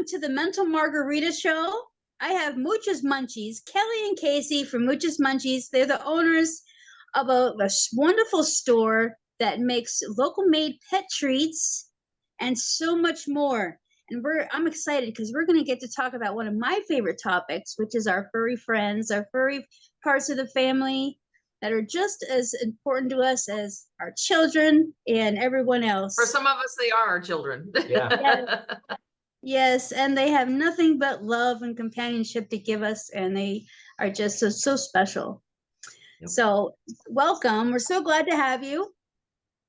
welcome to the Mental Margarita Show. I have Mooch's Munchies, Kelly and Casey from Mooch's Munchies. They're the owners of a wonderful store that makes local made pet treats and so much more. And I'm excited because we're going to get to talk about one of my favorite topics, which is our furry friends, our furry parts of the family that are just as important to us as our children and everyone else. For some of us, they are our children. Yeah. Yes, and they have nothing but love and companionship to give us, and they are just so special. Yep. So welcome. We're so glad to have you.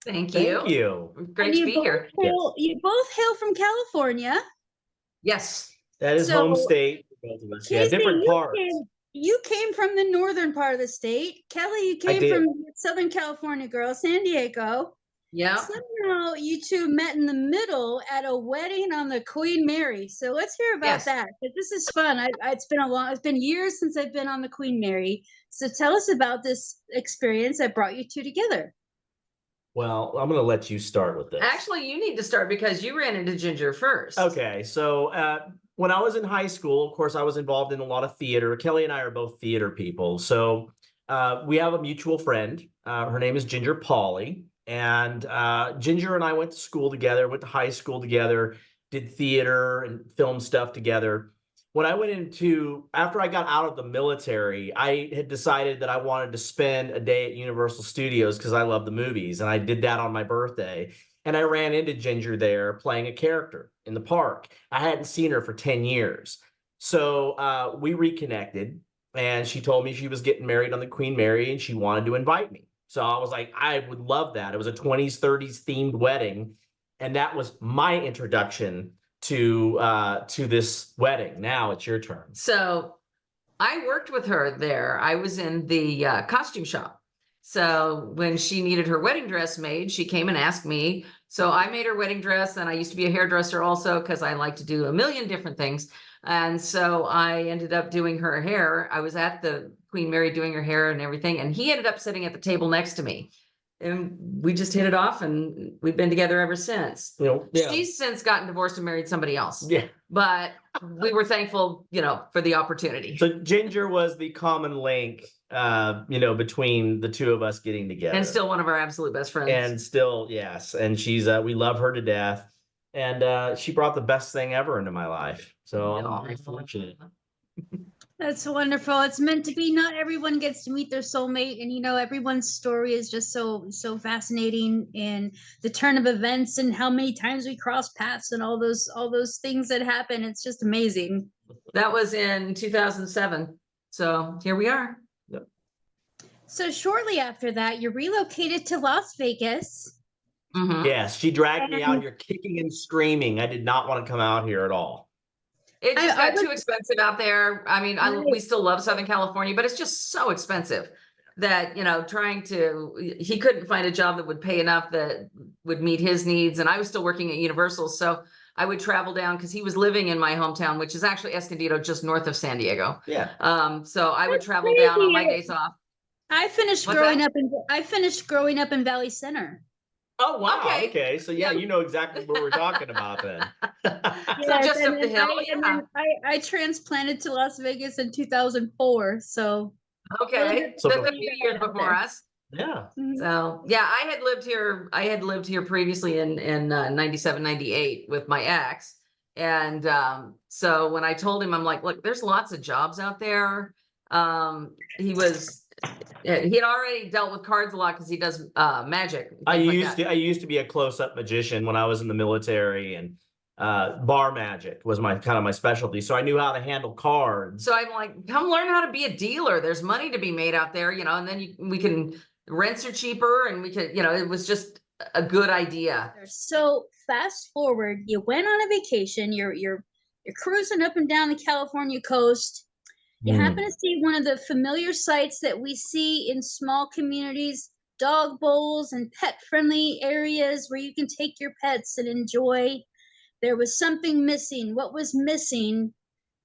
Thank you. Thank you. Great to be here. You both hail from California. Yes. That is home state for both of us. Casey, yeah, different parts. You came from the northern part of the state. Kelly, you came from Southern California, girl, San Diego. Yeah. Somehow you two met in the middle at a wedding on the Queen Mary. So let's hear about that. But this is fun. It's been years since I've been on the Queen Mary. So tell us about this experience that brought you two together. Well, I'm going to let you start with this. Actually, you need to start because you ran into Ginger first. Okay. So when I was in high school, of course, I was involved in a lot of theater. Kelly and I are both theater people. So we have a mutual friend. Her name is Ginger Pauley. And Ginger and I went to school together, went to high school together, did theater and film stuff together. When I went after I got out of the military, I had decided that I wanted to spend a day at Universal Studios because I love the movies. And I did that on my birthday. And I ran into Ginger there playing a character in the park. I hadn't seen her for 10 years. So we reconnected and she told me she was getting married on the Queen Mary and she wanted to invite me. So I was like, I would love that. It was a 20s, 30s themed wedding. And that was my introduction to this wedding. Now it's your turn. So I worked with her there. I was in the costume shop. So when she needed her wedding dress made, she came and asked me. So I made her wedding dress, and I used to be a hairdresser also because I like to do a million different things. And so I ended up doing her hair. I was at the Queen Mary doing her hair and everything. And he ended up sitting at the table next to me. And we just hit it off and we've been together ever since. She's since gotten divorced and married somebody else. Yeah. But we were thankful, for the opportunity. So Ginger was the common link, between the two of us getting together. And still one of our absolute best friends. And still, yes. And she's, we love her to death. And she brought the best thing ever into my life. So I'm very fortunate. That's wonderful. It's meant to be. Not everyone gets to meet their soulmate, and everyone's story is just so fascinating, and the turn of events and how many times we cross paths and all those things that happen. It's just amazing. That was in 2007. So here we are. Yep. So shortly after that, you relocated to Las Vegas. Mm-hmm. Yes, she dragged me out here kicking and screaming. I did not want to come out here at all. It just got too expensive out there. I mean, we still love Southern California, but it's just so expensive that, he couldn't find a job that would pay enough that would meet his needs. And I was still working at Universal. So I would travel down because he was living in my hometown, which is actually Escondido, just north of San Diego. Yeah. So I would travel down on my days off. I finished growing up in Valley Center. Oh, wow. Okay. So, yeah, you know exactly what we're talking about then. So just up the hill. And then I transplanted to Las Vegas in 2004. So. Okay. So that's a few years before us. Yeah. So, yeah, I had lived here previously in 97, 98 with my ex. And so when I told him, I'm like, look, there's lots of jobs out there. He had already dealt with cards a lot because he does magic. I used to be a close-up magician when I was in the military, and bar magic was my specialty. So I knew how to handle cards. So I'm like, come learn how to be a dealer. There's money to be made out there, and then we can rents are cheaper, and we could, it was just a good idea. So fast forward, you went on a vacation. You're cruising up and down the California coast. You happen to see one of the familiar sights that we see in small communities, dog bowls and pet-friendly areas where you can take your pets and enjoy. There was something missing. What was missing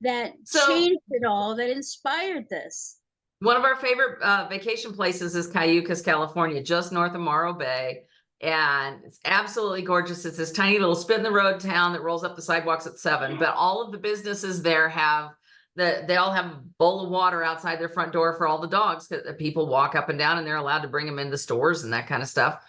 that changed it all, that inspired this? One of our favorite vacation places is Cayucas, California, just north of Morro Bay. and it's absolutely gorgeous. It's this tiny little spit in the road town that rolls up the sidewalks at 7, but all of the businesses there have they all have a bowl of water outside their front door for all the dogs that people walk up and down, and they're allowed to bring them in the stores and that kind of stuff.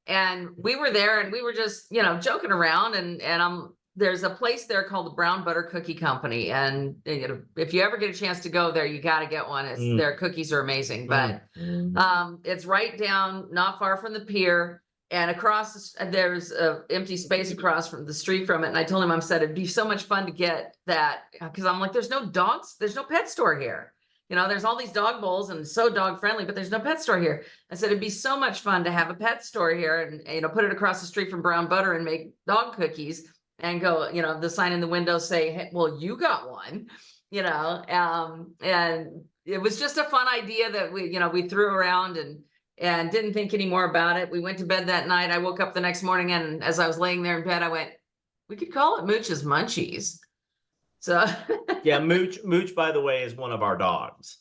And we were there and we were just, joking around, and there's a place there called the Brown Butter Cookie Company. And if you ever get a chance to go there, you got to get one. Their cookies are amazing, but it's right down, not far from the pier. And across, there's an empty space across from the street from it. And I told him, I said, it'd be so much fun to get that, because I'm like, there's no dogs, there's no pet store here. There's all these dog bowls and so dog friendly, but there's no pet store here. I said, it'd be so much fun to have a pet store here and, put it across the street from Brown Butter and make dog cookies and go, the sign in the window say, hey, well, you got one, and it was just a fun idea that we threw around and didn't think any more about it. We went to bed that night. I woke up the next morning, and as I was laying there in bed, I went, we could call it Mooch's Munchies. So yeah, Mooch, by the way, is one of our dogs.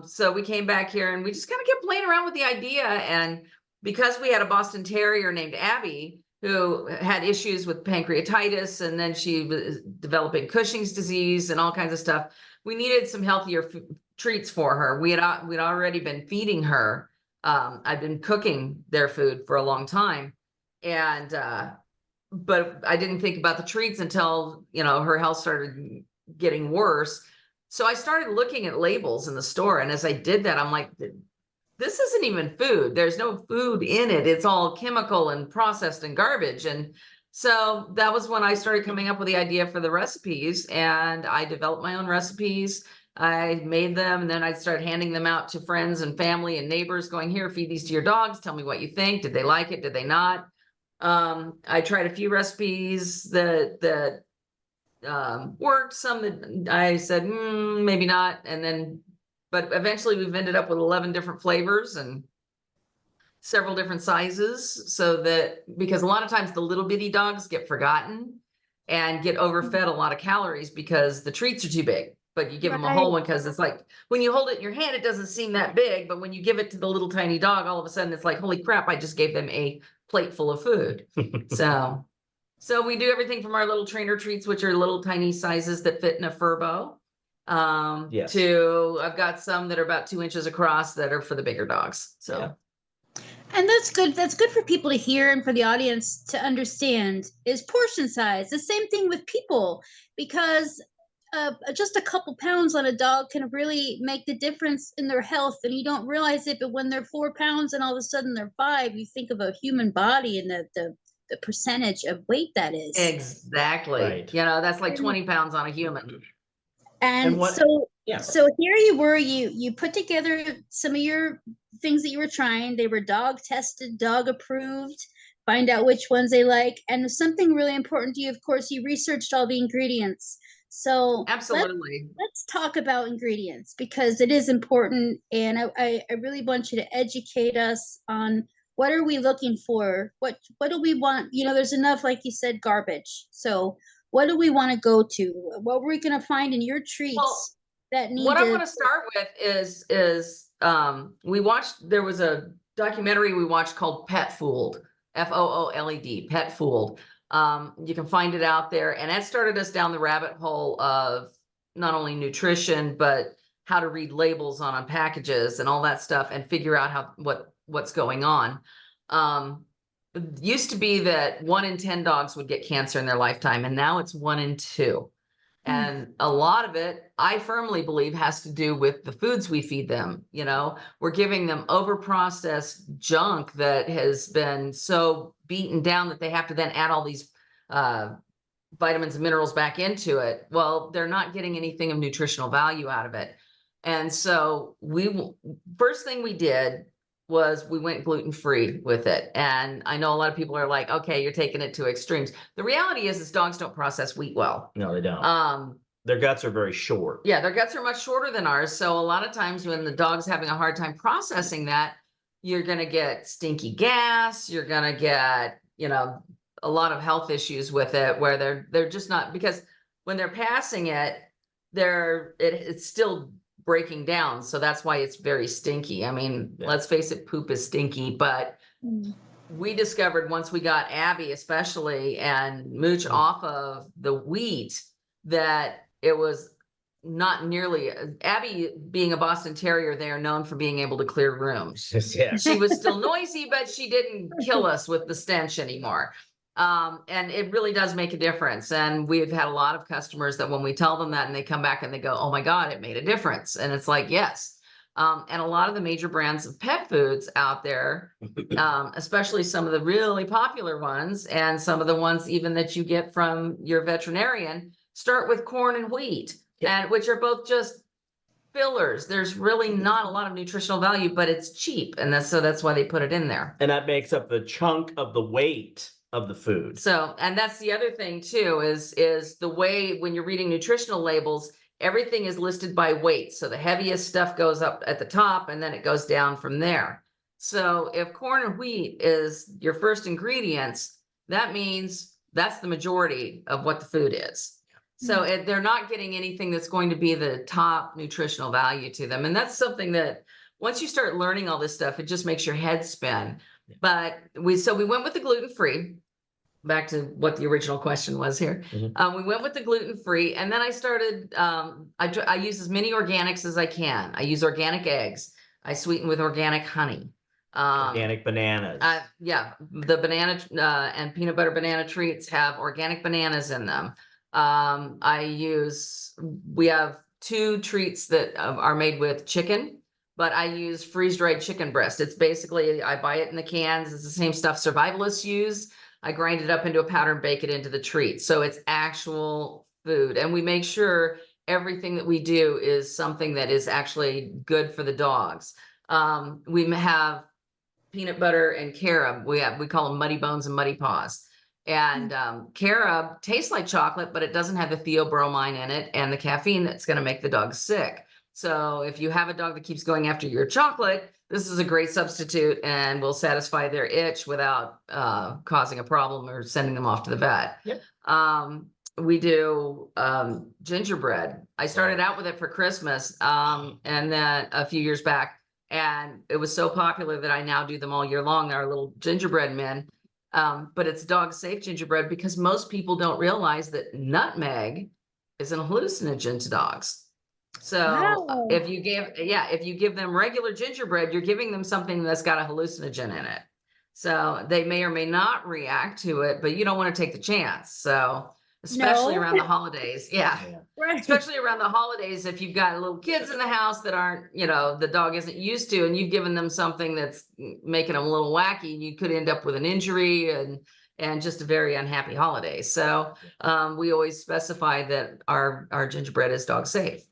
So we came back here and we just kind of kept playing around with the idea. And because we had a Boston Terrier named Abby, who had issues with pancreatitis, and then she was developing Cushing's disease and all kinds of stuff, we needed some healthier treats for her. We'd already been feeding her. I'd been cooking their food for a long time, and but I didn't think about the treats until her health started getting worse. So I started looking at labels in the store, and as I did that, I'm like, this isn't even food. There's no food in it. It's all chemical and processed and garbage. And so that was when I started coming up with the idea for the recipes, and I developed my own recipes. I made them, and then I started handing them out to friends and family and neighbors, going, here, feed these to your dogs. Tell me what you think. Did they like it? Did they not? I tried a few recipes that worked, some that I said, maybe not. But eventually we've ended up with 11 different flavors and several different sizes, so that, because a lot of times the little bitty dogs get forgotten and get overfed a lot of calories because the treats are too big. But you give them a whole one, because it's like when you hold it in your hand, it doesn't seem that big. But when you give it to the little tiny dog, all of a sudden it's like, holy crap, I just gave them a plate full of food. So we do everything from our little trainer treats, which are little tiny sizes that fit in a Furbo, Yes. to I've got some that are about 2 inches across that are for the bigger dogs. So. Yeah. And that's good. That's good for people to hear and for the audience to understand, is portion size. The same thing with people, because just a couple pounds on a dog can really make the difference in their health, and you don't realize it. But when they're 4 pounds and all of a sudden they're 5, you think of a human body and the percentage of weight that is. Exactly. Right. That's like 20 pounds on a human. And what- so Yeah. So here you were, you put together some of your things that you were trying. They were dog tested, dog approved, find out which ones they like. And something really important to you, of course, you researched all the ingredients. So Absolutely. let's talk about ingredients, because it is important. And I really want you to educate us on, what are we looking for? What do we want? There's enough, like you said, garbage. So what do we want to go to? What are we going to find in your treats that need what to... I want to start with is there was a documentary we watched called Pet Fooled, Fooled, Pet Fooled. You can find it out there, and that started us down the rabbit hole of not only nutrition, but how to read labels on packages and all that stuff, and figure out what's going on. It used to be that 1 in 10 dogs would get cancer in their lifetime, and now it's 1 in 2. And a lot of it, I firmly believe, has to do with the foods we feed them. We're giving them over-processed junk that has been so beaten down that they have to then add all these vitamins and minerals back into it. Well, they're not getting anything of nutritional value out of it. And so first thing we did was we went gluten-free with it. And I know a lot of people are like, okay, you're taking it to extremes. The reality is dogs don't process wheat well. No, they don't. Their guts are very short. Yeah, their guts are much shorter than ours. So a lot of times when the dog's having a hard time processing that, you're going to get stinky gas. You're going to get, a lot of health issues with it, where they're just not, because when they're passing it, it's still breaking down. So that's why it's very stinky. I mean, let's face it, poop is stinky, but we discovered once we got Abby especially and Mooch off of the wheat that it was not nearly Abby being a Boston Terrier, they are known for being able to clear rooms. Yeah. She was still noisy, but she didn't kill us with the stench anymore. And it really does make a difference. And we've had a lot of customers that when we tell them that and they come back and they go, oh my God, it made a difference. And it's like, yes. And a lot of the major brands of pet foods out there, especially some of the really popular ones and some of the ones even that you get from your veterinarian, start with corn and wheat, and which are both just fillers. There's really not a lot of nutritional value, but it's cheap. And that's why they put it in there. And that makes up the chunk of the weight of the food. So, and that's the other thing too, is the way when you're reading nutritional labels, everything is listed by weight. So the heaviest stuff goes up at the top and then it goes down from there. So if corn and wheat is your first ingredients, that means that's the majority of what the food is. So they're not getting anything that's going to be the top nutritional value to them. And that's something that once you start learning all this stuff, it just makes your head spin. But we went with the gluten-free. Back to what the original question was here. We went with the gluten-free, and then I started, I use as many organics as I can. I use organic eggs. I sweeten with organic honey. Organic bananas. Yeah, the banana and peanut butter banana treats have organic bananas in them. We have 2 treats that are made with chicken, but I use freeze-dried chicken breast. It's basically, I buy it in the cans. It's the same stuff survivalists use. I grind it up into a powder and bake it into the treat. So it's actual food. And we make sure everything that we do is something that is actually good for the dogs. We have peanut butter and carob. We call them muddy bones and muddy paws. And carob tastes like chocolate, but it doesn't have the theobromine in it and the caffeine that's going to make the dog sick. So if you have a dog that keeps going after your chocolate, this is a great substitute and will satisfy their itch without causing a problem or sending them off to the vet. Yep. We do gingerbread. I started out with it for Christmas and then a few years back, and it was so popular that I now do them all year long. Our little gingerbread men. But it's dog safe gingerbread because most people don't realize that nutmeg is an hallucinogen to dogs. So Wow. if you give them regular gingerbread, you're giving them something that's got a hallucinogen in it. So they may or may not react to it, but you don't want to take the chance. So especially around the holidays. Yeah. Right. Especially around the holidays, if you've got little kids in the house that aren't, the dog isn't used to, and you've given them something that's making them a little wacky, you could end up with an injury and just a very unhappy holiday. So we always specify that our gingerbread is dog safe.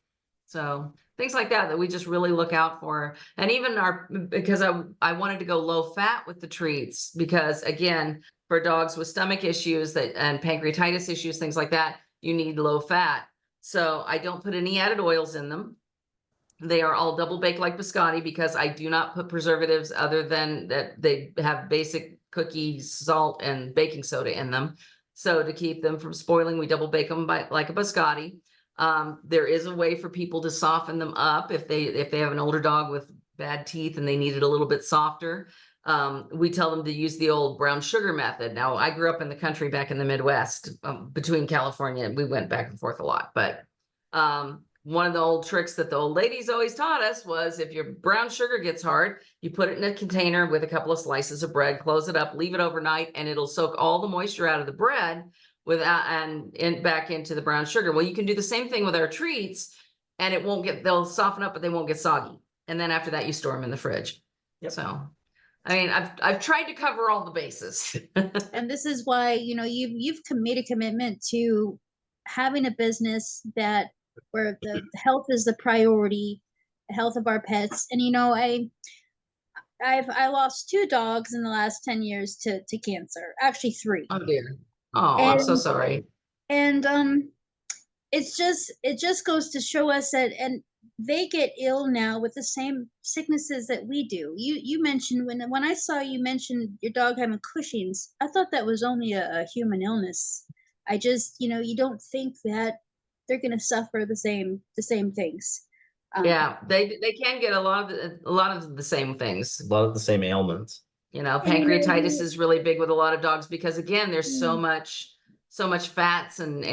So things like that we just really look out for. And even because I wanted to go low fat with the treats, because again, for dogs with stomach issues and pancreatitis issues, things like that, you need low fat. So I don't put any added oils in them. They are all double baked like biscotti because I do not put preservatives other than that they have basic cookies, salt, and baking soda in them. So to keep them from spoiling, we double bake them like a biscotti. There is a way for people to soften them up if they have an older dog with bad teeth and they need it a little bit softer. We tell them to use the old brown sugar method. Now, I grew up in the country back in the Midwest, between California, and we went back and forth a lot. But one of the old tricks that the old ladies always taught us was if your brown sugar gets hard, you put it in a container with a couple of slices of bread, close it up, leave it overnight, and it'll soak all the moisture out of the bread back into the brown sugar. Well, you can do the same thing with our treats, and they'll soften up, but they won't get soggy. And then after that, you store them in the fridge. Yep. So, I mean, I've tried to cover all the bases. And this is why, you've made a commitment to having a business where the health is the priority, the health of our pets. And, I lost 2 dogs in the last 10 years to cancer, actually 3. Oh dear. Oh, I'm so sorry. And it just goes to show us that, and they get ill now with the same sicknesses that we do. You mentioned when I saw you mention your dog having Cushing's, I thought that was only a human illness. I just, you don't think that they're going to suffer the same things. Yeah, they can get a lot of the same things. A lot of the same ailments. You know, And, pancreatitis is really big with a lot of dogs because again, there's so Mm. much fats and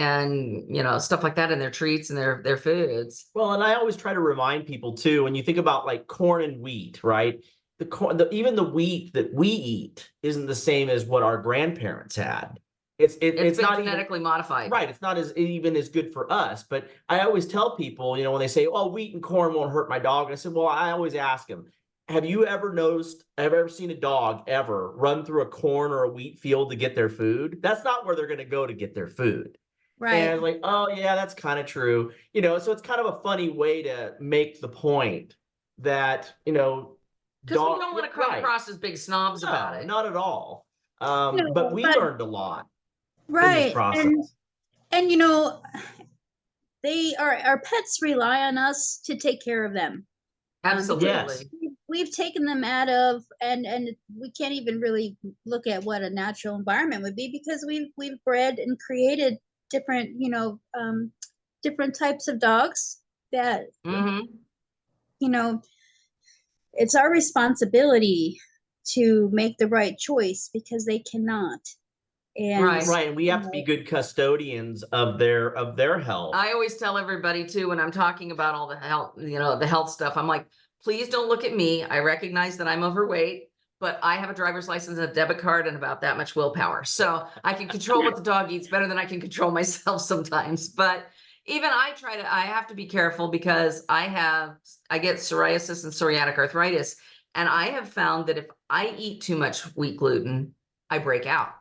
you know, stuff like that in their treats and their foods. Well, and I always try to remind people too, when you think about like corn and wheat, right? The corn, even the wheat that we eat isn't the same as what our grandparents had. It's been not even genetically modified. right. It's not even as good for us. But I always tell people, when they say, "Oh, wheat and corn won't hurt my dog," and I said, "Well, I always ask them, have you ever seen a dog ever run through a corn or a wheat field to get their food? That's not where they're going to go to get their food." right. And like, oh yeah, that's kind of true. So it's kind of a funny way to make the point that, Because we don't want to come right. across as big snobs about No, it. not at all. No, But we but learned a lot in this right. process. And our pets rely on us to take care of them. Absolutely. Yes. We've taken them out of, and we can't even really look at what a natural environment would be, because we've bred and created different different types of dogs that Hmm. it's our responsibility to make the right choice, because they cannot. And Right. Right. And we have to be good custodians of their health. I always tell everybody too, when I'm talking about all the health, the health stuff, I'm like, please don't look at me. I recognize that I'm overweight, but I have a driver's license and a debit card and about that much willpower. So I can control what the dog eats better than I can control myself sometimes. But even I have to be careful because I get psoriasis and psoriatic arthritis. And I have found that if I eat too much wheat gluten, I break out.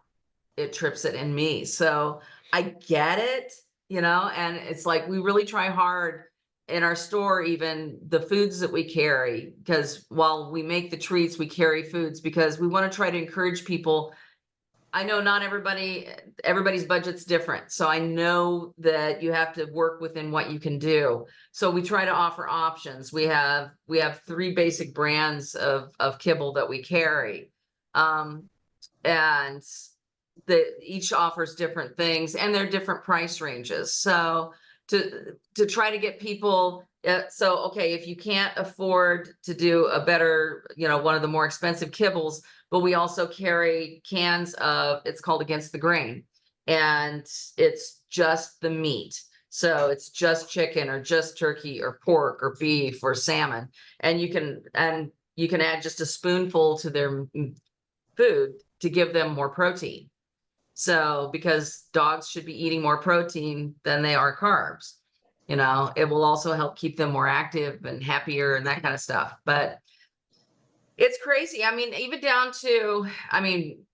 It trips it in me. So I get it, and it's like, we really try hard in our store, even the foods that we carry, because while we make the treats, we carry foods because we want to try to encourage people. I know not everybody's budget's different. So I know that you have to work within what you can do. So we try to offer options. We have 3 basic brands of kibble that we carry. And each offers different things, and they're different price ranges. So to try to get people, okay, if you can't afford to do a better, one of the more expensive kibbles, but we also carry cans of, it's called Against the Grain, and it's just the meat. So it's just chicken or just turkey or pork or beef or salmon, and you can add just a spoonful to their food to give them more protein. So because dogs should be eating more protein than they are carbs, it will also help keep them more active and happier and that kind of stuff. But it's crazy. I mean, even down to,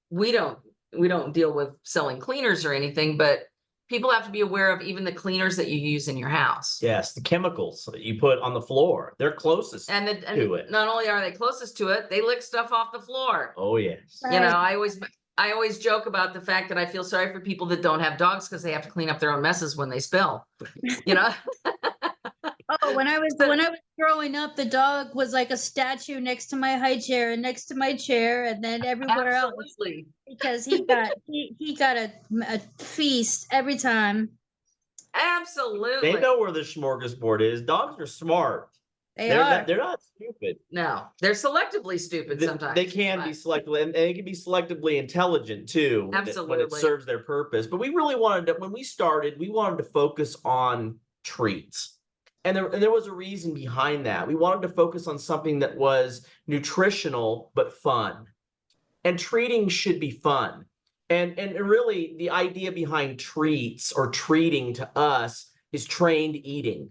we don't deal with selling cleaners or anything, but people have to be aware of even the cleaners that you use in your house. Yes, the chemicals that you put on the floor, they're closest to it. Not only are they closest to it, they lick stuff off the floor. Oh yes. Right. I always joke about the fact that I feel sorry for people that don't have dogs because they have to clean up their own messes when they spill. Oh, when I was growing up, the dog was like a statue next to my high chair and next to my chair, and then everywhere Absolutely. else, because he got a feast every time. Absolutely. They know where the smorgasbord is. Dogs are smart. They're not stupid. No, they're selectively stupid sometimes. They can be selectively, and they can be selectively intelligent too. Absolutely. When it serves their purpose. But we really when we started, we wanted to focus on treats. And there was a reason behind that. We wanted to focus on something that was nutritional but fun. And treating should be fun. And really, the idea behind treats or treating to us is trained eating.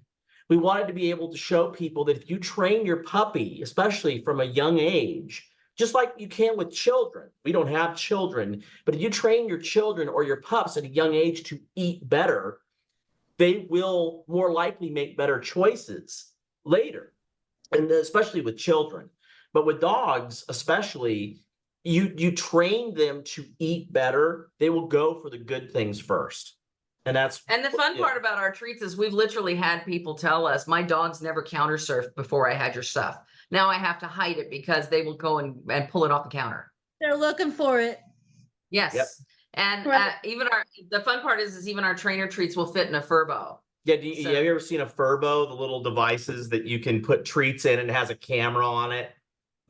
We wanted to be able to show people that if you train your puppy, especially from a young age, just like you can with children, we don't have children, but if you train your children or your pups at a young age to eat better, they will more likely make better choices later, and especially with children. But with dogs, especially, you train them to eat better, they will go for the good things first. And the fun part about our treats is we've literally had people tell us, my dogs never counter surfed before I had your stuff. Now I have to hide it because they will go and pull it off the counter. They're looking for it. Yes. Yep. And even the fun part is even our trainer treats will fit in a Furbo. Yeah, have you ever seen a Furbo, the little devices that you can put treats in and it has a camera on it?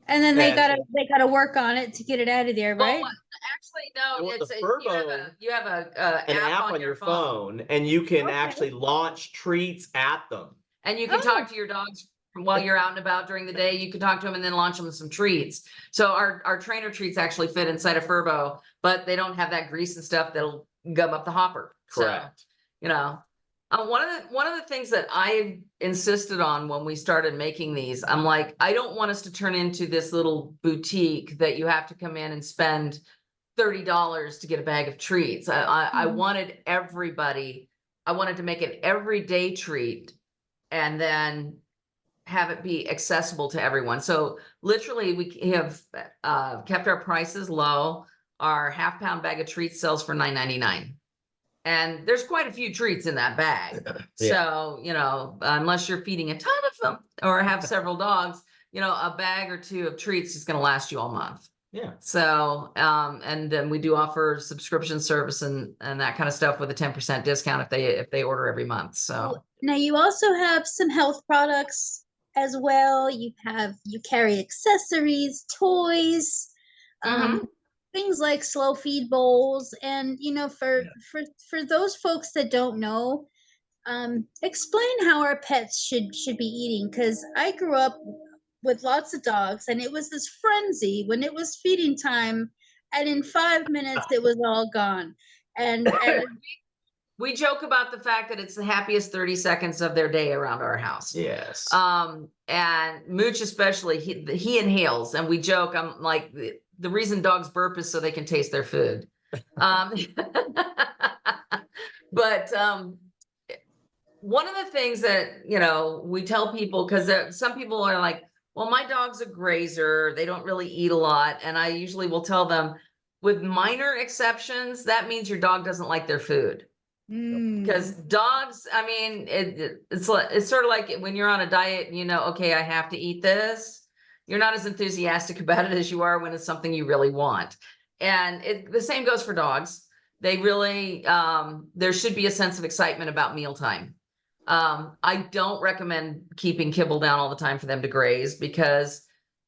And then And- they gotta work on it to get it out of there, Well, right? actually, no, And with it's the you have a an app on your phone, and you can Okay. actually launch treats at them. and you can Oh. talk to your dogs while you're out and about during the day. You can talk to them and then launch them with some treats. So our trainer treats actually fit inside a Furbo, but they don't have that grease and stuff that'll gum up the hopper. Correct. So, you know, one of the things that I insisted on when we started making these, I'm like, I don't want us to turn into this little boutique that you have to come in and spend $30 to get a bag of treats. I Mhm. wanted everybody, I wanted to make it everyday treat and then have it be accessible to everyone. So literally we have kept our prices low. Our half-pound bag of treats sells for $9.99. And there's quite a few treats in that bag. Yeah. So, you know, unless you're feeding a ton of them or have several dogs, you know, a bag or two of treats is going to last you all month. Yeah. So, and then we do offer subscription service and that kind of stuff with a 10% discount if they order every month. So Now you also have some health products as well. You carry accessories, toys, Mhm. things like slow feed bowls, and for those folks that don't know, explain how our pets should be eating, because I grew up with lots of dogs, and it was this frenzy when it was feeding time, and in 5 minutes it was all gone. And we joke about the fact that it's the happiest 30 seconds of their day around our house. Yes. And Mooch especially, he inhales, and we joke, I'm like, the reason dogs burp is so they can taste their food. But one of the things that, you know, we tell people, because some people are like, well, my dog's a grazer, they don't really eat a lot. And I usually will tell them, with minor exceptions, that means your dog doesn't like their food. Because dogs, I mean, it's sort of like when you're on a diet and you know, okay, I have to eat this. You're not as enthusiastic about it as you are when it's something you really want. And the same goes for dogs. They really, there should be a sense of excitement about mealtime. I don't recommend keeping kibble down all the time for them to graze, because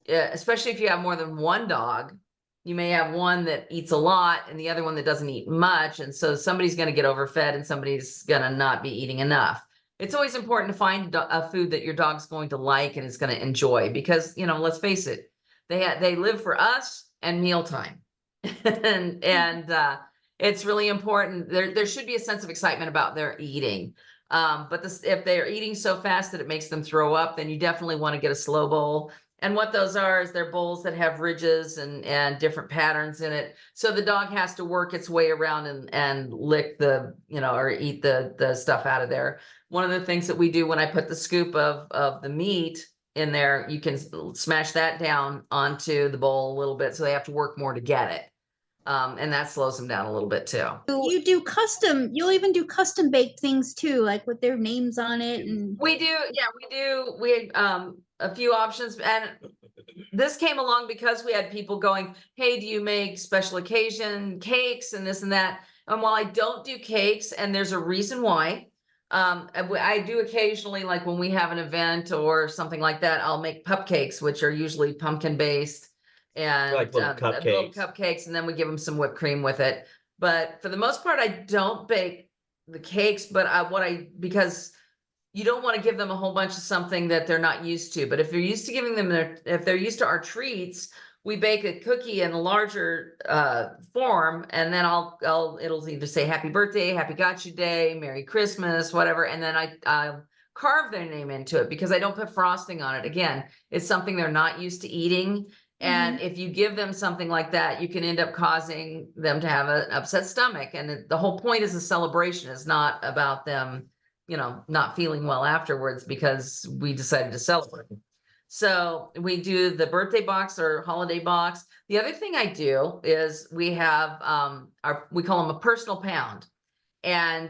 especially if you have more than one dog, you may have one that eats a lot and the other one that doesn't eat much. And so somebody's going to get overfed and somebody's going to not be eating enough. It's always important to find a food that your dog's going to like and is going to enjoy, because, you know, let's face it, they live for us and mealtime. and it's really important. There should be a sense of excitement about their eating. But if they're eating so fast that it makes them throw up, then you definitely want to get a slow bowl. And what those are is they're bowls that have ridges and different patterns in it. So the dog has to work its way around and lick or eat the stuff out of there. One of the things that we do when I put the scoop of the meat in there, you can smash that down onto the bowl a little bit, so they have to work more to get it. And that slows them down a little bit too. You'll even do custom baked things too, like with their names on it. And We do. We a few options, and this came along because we had people going, hey, do you make special occasion cakes and this and that? And while I don't do cakes, and there's a reason why, I do occasionally, like when we have an event or something like that, I'll make cupcakes, which are usually pumpkin based, and Like little little cupcakes. cupcakes, and then we give them some whipped cream with it. But for the most part, I don't bake the cakes, but because you don't want to give them a whole bunch of something that they're not used to. But if they're used to giving them if they're used to our treats, we bake a cookie in a larger form, and then it'll either say happy birthday, happy gotcha day, Merry Christmas, whatever. And then I carve their name into it, because I don't put frosting on it. Again, it's something they're not used to eating. And if you give them something like that, you can end up causing them to have an upset stomach. And the whole point is a celebration. It's not about them, not feeling well afterwards because we decided to celebrate. So we do the birthday box or holiday box. The other thing I do is we have we call them a personal pound. And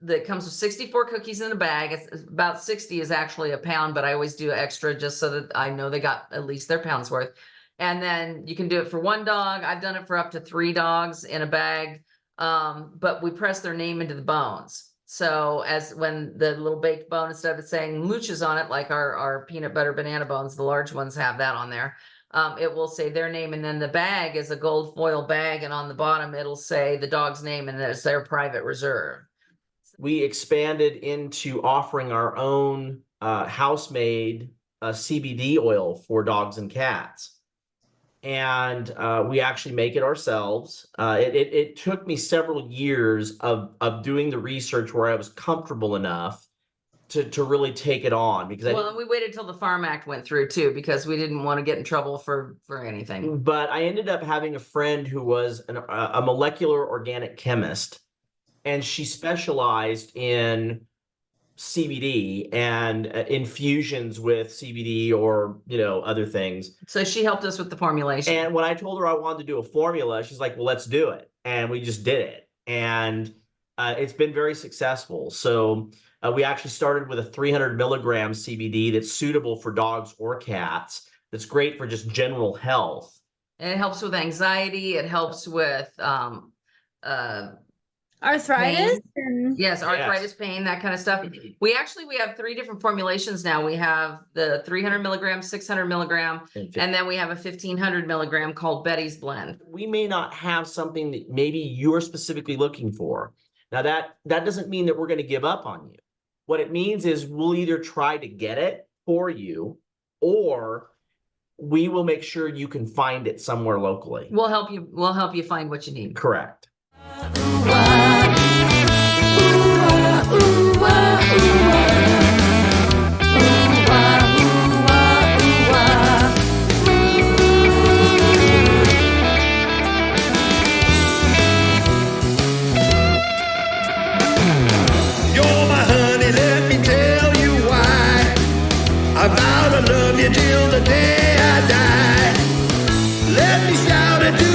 that comes with 64 cookies in a bag. It's about 60 is actually a pound, but I always do extra just so that I know they got at least their pound's worth. And then you can do it for one dog. I've done it for up to 3 dogs in a bag. But we press their name into the bones. So as when the little baked bone, instead of it saying Mooches on it, like our peanut butter banana bones, the large ones have that on there. It will say their name, and then the bag is a gold foil bag, and on the bottom it'll say the dog's name, and it's their private reserve. We expanded into offering our own house-made CBD oil for dogs and cats. And we actually make it ourselves. It took me several years of doing the research where I was comfortable enough to really take it on, because Well, we waited till the Farm Act went through too, because we didn't want to get in trouble for anything. But I ended up having a friend who was a molecular organic chemist, and she specialized in CBD and infusions with CBD or, other things. So she helped us with the formulation. And when I told her I wanted to do a formula, she's like, well, let's do it. And we just did it. And it's been very successful. So we actually started with a 300 milligram CBD that's suitable for dogs or cats. That's great for just general health. And it helps with anxiety. It helps with Arthritis. And yes, arthritis, pain, that kind of stuff. We have 3 different formulations now. We have the 300 milligram, 600 milligram, and then we have a 1500 milligram called Betty's Blend. We may not have something that maybe you're specifically looking for. Now that doesn't mean that we're going to give up on you. What it means is we'll either try to get it for you, or we will make sure you can find it somewhere locally. We'll help you find what you need. Correct. I vow to love you till the day I die. Let me shout it to